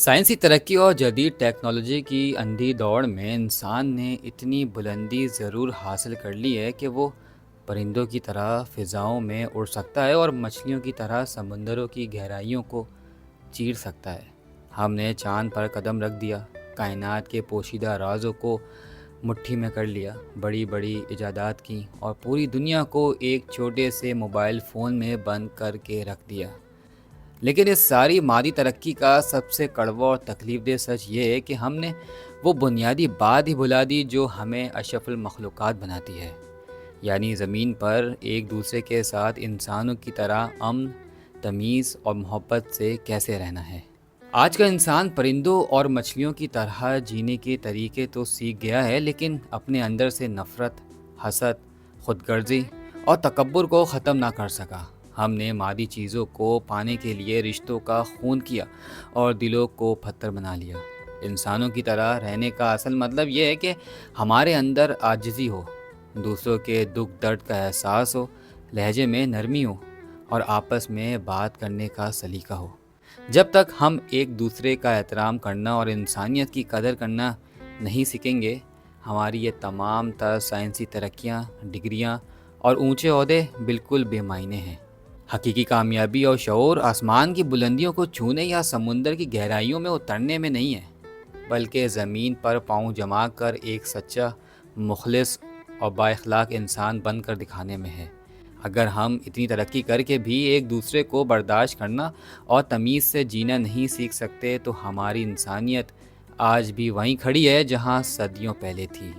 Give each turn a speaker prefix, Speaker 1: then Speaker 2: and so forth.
Speaker 1: साइंसी तरक्की और जदीद टेक्नोलॉजी की अंधी दौड़ में इंसान ने इतनी बुलंदी ज़रूर हासिल कर ली है कि वो परिंदों की तरह फ़िज़ाओं में उड़ सकता है और मछलियों की तरह समुंदरों की गहराइयों को चीर सकता है। हमने चांद पर कदम रख दिया, कायनात के पोशीदा राज़ों को मुट्ठी में कर लिया, बड़ी बड़ी इजादात की और पूरी दुनिया को एक छोटे से मोबाइल फ़ोन में बंद करके रख दिया। लेकिन इस सारी मादी तरक्की का सबसे कड़वा और तकलीफ़देह सच ये है कि हमने वो बुनियादी बात ही भुला दी जो हमें अशरफुल मखलूक़ात बनाती है, यानी ज़मीन पर एक दूसरे के साथ इंसानों की तरह अमन, तमीज़ और मोहब्बत से कैसे रहना है। आज का इंसान परिंदों और मछलियों की तरह जीने के तरीके तो सीख गया है, लेकिन अपने अंदर से नफ़रत, हसद, खुदगर्जी और तकब्बुर को ख़त्म ना कर सका। हमने मादी चीज़ों को पाने के लिए रिश्तों का खून किया और दिलों को पत्थर बना लिया। इंसानों की तरह रहने का असल मतलब ये है कि हमारे अंदर आजिज़ी हो, दूसरों के दुख दर्द का एहसास हो, लहजे में नरमी हो और आपस में बात करने का सलीका हो। जब तक हम एक दूसरे का एहतराम करना और इंसानियत की कदर करना नहीं सीखेंगे, हमारी ये तमाम तर साइंसी तरक्कियाँ, डिग्रियाँ और ऊंचे ओहदे बिल्कुल बेमायने हैं। हकीकी कामयाबी और शऊर आसमान की बुलंदियों को छूने या समुंदर की गहराइयों में उतरने में नहीं है, बल्कि ज़मीन पर पाँव जमा कर एक सच्चा, मुखलिस और बाइखलाक इंसान बनकर दिखाने में है। अगर हम इतनी तरक्की करके भी एक दूसरे को बर्दाश्त करना और तमीज़ से जीना नहीं सीख सकते, तो हमारी इंसानियत आज भी वहीं खड़ी है जहां सदियों पहले थी।